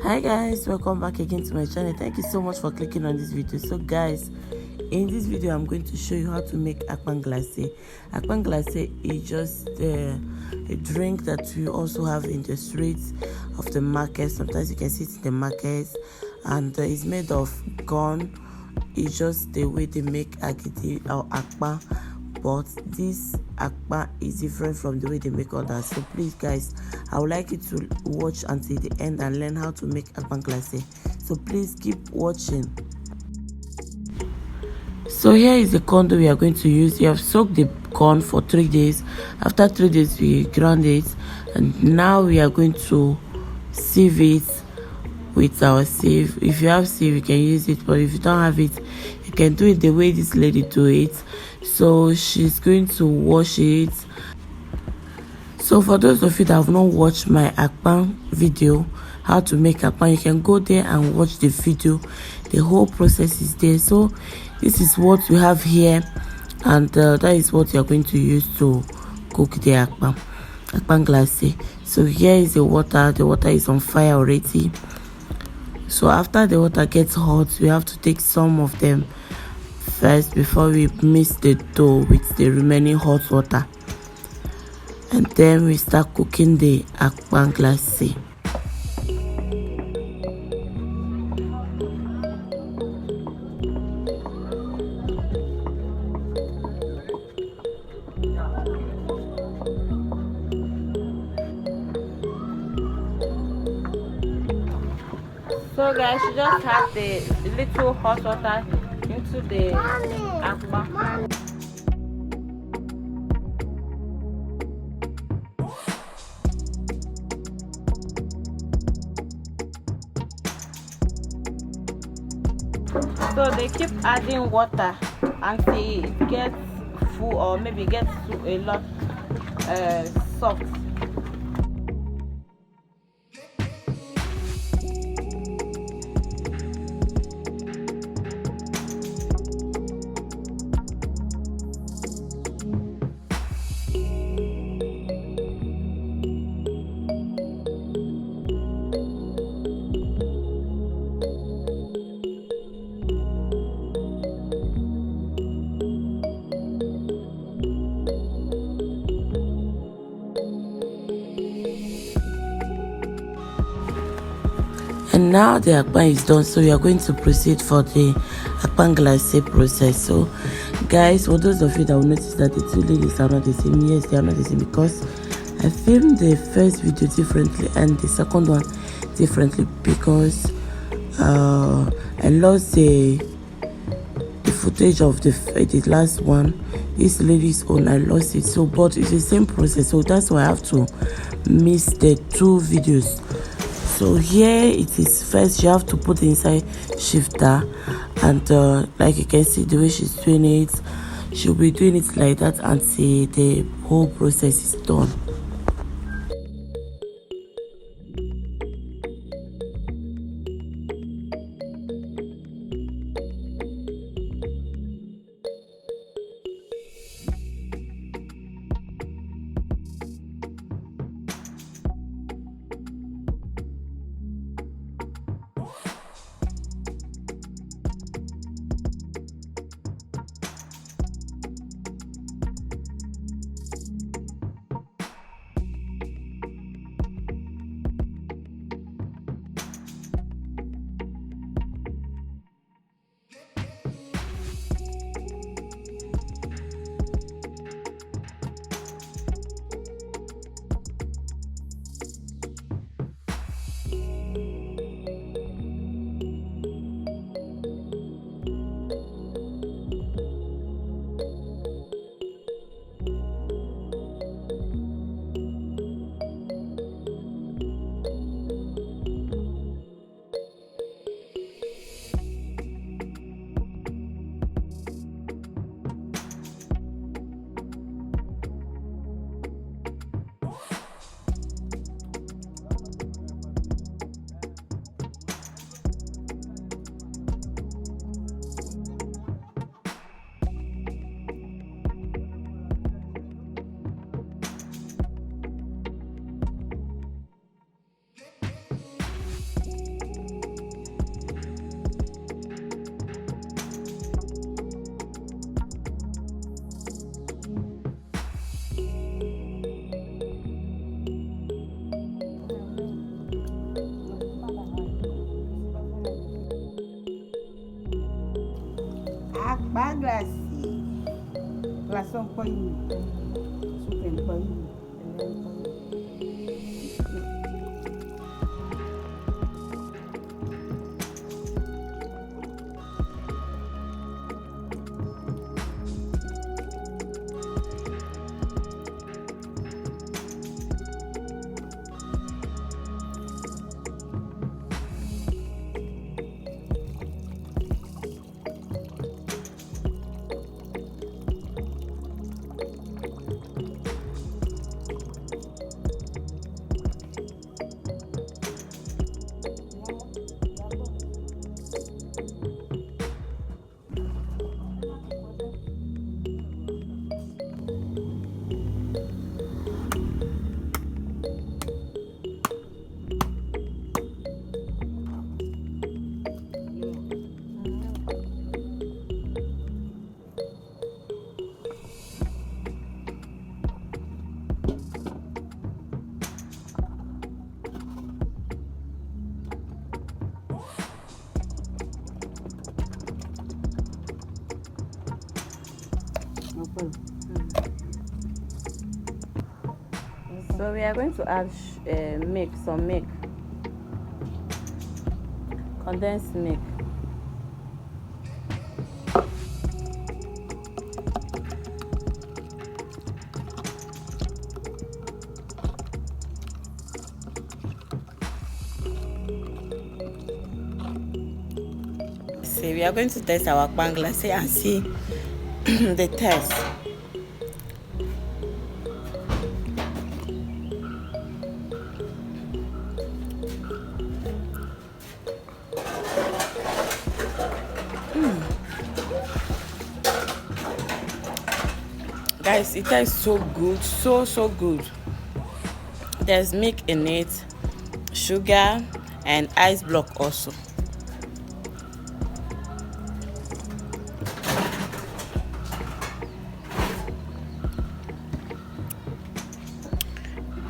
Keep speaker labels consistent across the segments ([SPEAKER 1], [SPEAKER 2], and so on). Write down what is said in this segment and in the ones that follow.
[SPEAKER 1] Hi guys, welcome back again to my channel. Thank you so much for clicking on this video. So guys, in this video I'm going to show you how to make AKPAN glacé. AKPAN glacé is just a drink that we also have in the streets of the market. Sometimes you can see it in the markets, and it's made of corn. It's just the way they make agidi or AKPAN, but this AKPAN is different from the way they make others. So please guys, I would like you to watch until the end and learn how to make AKPAN glacé. So please keep watching. So here is the corn that we are going to use. You have soaked the corn for 3 days. After 3 days we ground it, and now we are going to sieve it with our sieve. If you have sieve you can use it, but if you don't have it you can do it the way this lady do it. So she's going to wash it. So for those of you that have not watched my AKPAN video, how to make AKPAN, you can go there and watch the video. The whole process is there. So this is what we have here, and that is what you are going to use to cook the AKPAN glacé. So here is the water. The water is on fire already. So after the water gets hot, we have to take some of them first before we mix the dough with the remaining hot water, and then we start cooking the AKPAN glacé. So guys, you just have the little hot water into the AKPAN. So they keep adding water until it gets full, or maybe gets to a lot soft. And now the AKPAN is done, so we are going to proceed for the AKPAN glacé process. So guys, for those of you that will notice that the two ladies are not the same, yes, they are not the same, because I filmed the first video differently and the second one differently, because I lost the footage of the last one. This lady's own, I lost it. So but it's the same process, so that's why I have to miss the two videos. So here it is. First you have to put inside shifter, and like you can see the way she's doing it, she'll be doing it like that until the whole process is done.
[SPEAKER 2] Pas glacé. Glaçons pas une. Souffle pas une.
[SPEAKER 1] So we are going to add some milk, condensed milk. So we are going to test our AKPAN glacé and see the test. Guys, it tastes so good, so good. There's milk in it, sugar, and ice block also.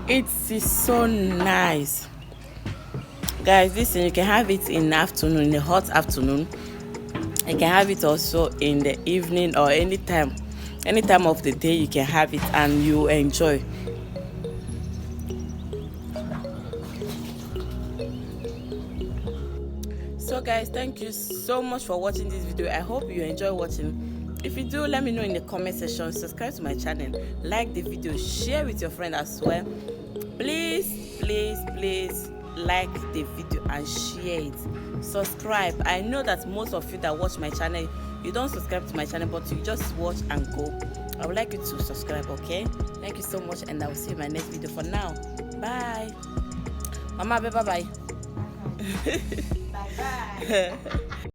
[SPEAKER 1] It is so nice. Guys, this thing you can have it in the afternoon, in the hot afternoon. You can have it also in the evening or any time of the day. You can have it and you enjoy. So guys, thank you so much for watching this video. I hope you enjoy watching. If you do, let me know in the comment section. Subscribe to my channel, like the video, share with your friend as well. Please like the video and share it. Subscribe. I know that most of you that watch my channel, you don't subscribe to my channel, but you just watch and go. I would like you to subscribe. Okay, thank you so much, and I will see you in my next video. For now, bye. Mama, bye bye.
[SPEAKER 2] Bye bye.